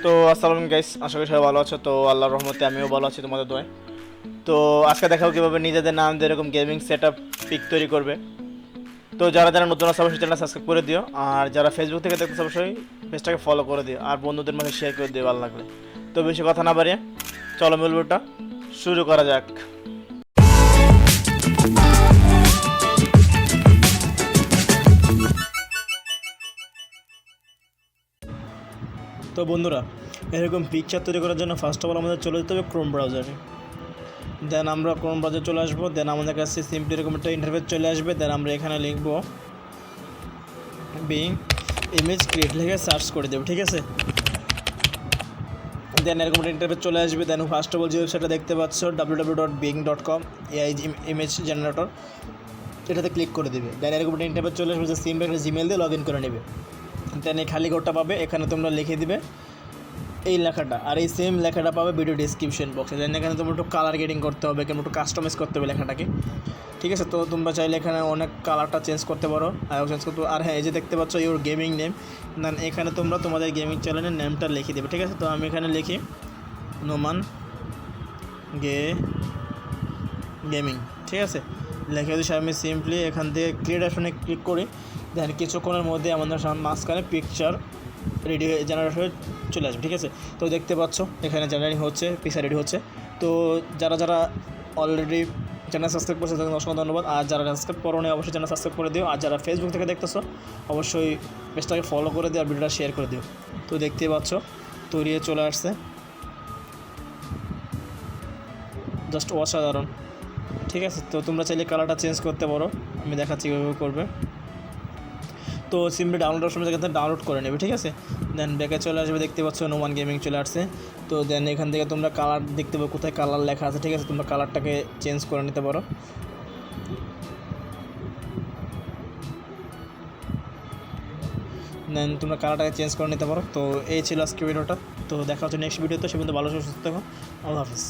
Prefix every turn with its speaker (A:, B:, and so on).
A: তো আসসালামু গাইস, আশা করি সবাই ভালো আছো। তো আল্লাহর রহমতে আমিও ভালো আছি তোমাদের দোয়ায়। তো আজকে দেখাও কীভাবে নিজেদের নাম দিয়ে এরকম গেমিং সেট আপ পিক তৈরি করবে। তো যারা যারা নতুন আছে অবশ্যই চ্যানেল সাবস্ক্রাইব করে দিও, আর যারা ফেসবুক থেকে দেখতেছে অবশ্যই পেজটাকে ফলো করে দিও, আর বন্ধুদের মাঝে শেয়ার করে দিও ভালো লাগলে। তো বেশি কথা না বাড়িয়ে চলো মূল ভিডিওটা শুরু করা যাক। তো বন্ধুরা, এরকম পিকচার তৈরি করার জন্য ফার্স্ট অফ অল আমাদের চলে যেতে হবে ক্রোম ব্রাউজারে। দেন আমরা ক্রোম ব্রাউজারে চলে আসবো। দেন আমাদের কাছে সিম্পলি এরকম একটা ইন্টারফেস চলে আসবে। দেন আমরা এখানে লিখবো বিং ইমেজ ক্রিয়েট লিখে সার্চ করে দেবো, ঠিক আছে। দেন এরকম একটা ইন্টারফেস চলে আসবে। দেন ফার্স্ট অফ অল যে ওয়েবসাইটটা দেখতে পাচ্ছ www.bing.com এআই ইমেজ জেনারেটর, এটাতে ক্লিক করে দেবে। দেন এরকম একটা ইন্টারফেস চলে আসবে, যে সিম্পলি একটা জিমেল দিয়ে লগ ইন করে নেবে। দেন এই খালি ঘরটা পাবে, এখানে তোমরা লিখে দিবে এই লেখাটা, আর এই সেম লেখাটা পাবে ভিডিও ডিসক্রিপশন বক্সে। দেন এখানে তোমরা একটু কালার গ্রেডিং করতে হবে, কেমন একটু কাস্টমাইজ করতে হবে লেখাটাকে, ঠিক আছে। তো তোমরা চাইলে এখানে অনেক কালারটা চেঞ্জ করতে পারো, চেঞ্জ করতে। আর হ্যাঁ, এই যে দেখতে পাচ্ছ ইউর গেমিং নেম, দেন এখানে তোমরা তোমাদের গেমিং চ্যানেলের নেমটা লিখে দেবে, ঠিক আছে। তো আমি এখানে লিখি নোমান গেমিং, ঠিক আছে। লিখে দিচ্ছি আমি সিম্পলি এখান থেকে ক্রিয়েট অপশনে ক্লিক করি। দেন কিছুক্ষণের মধ্যে আমাদের মাঝখানে পিকচার রেডি হয়ে জেনারেট হয়ে চলে আসবে, ঠিক আছে। তো দেখতে পাচ্ছ এখানে জেনারেট হচ্ছে, পিকচার রেডি হচ্ছে। তো যারা যারা অলরেডি চ্যানেল সাবস্ক্রাইব করছে তাদের অসংখ্য ধন্যবাদ, আর যারা সাবস্ক্রাইব করো না অবশ্যই চ্যানেল সাবস্ক্রাইব করে দিও, আর যারা ফেসবুক থেকে দেখতেছো অবশ্যই পেজটাকে ফলো করে দিও আর ভিডিওটা শেয়ার করে দিও। তো দেখতে পাচ্ছ তৈরি হয়ে চলে আসছে, জাস্ট অসাধারণ, ঠিক আছে। তো তোমরা চাইলে কালারটা চেঞ্জ করতে পারো, আমি দেখাচ্ছি কীভাবে করবে। তো সিম্পলি ডাউনলোড অপশন থেকে ডাউনলোড করে নেবে, ঠিক আছে। দেন ব্যাকে চলে আসবে, দেখতে পাচ্ছ নোমান গেমিং চলে আসছে। তো দেন এখান থেকে তোমরা কালার দেখতে পাবো, কোথায় কালার লেখা আছে, ঠিক আছে। তোমরা কালারটাকে চেঞ্জ করে নিতে পারো। দেন তোমরা কালারটাকে চেঞ্জ করে নিতে পারো। তো এই ছিল আজকে ভিডিওটা। তো দেখা হচ্ছে নেক্সট ভিডিওতে, সে পর্যন্ত ভালো সুস্থ থাকো। আল্লাহ হাফিজ।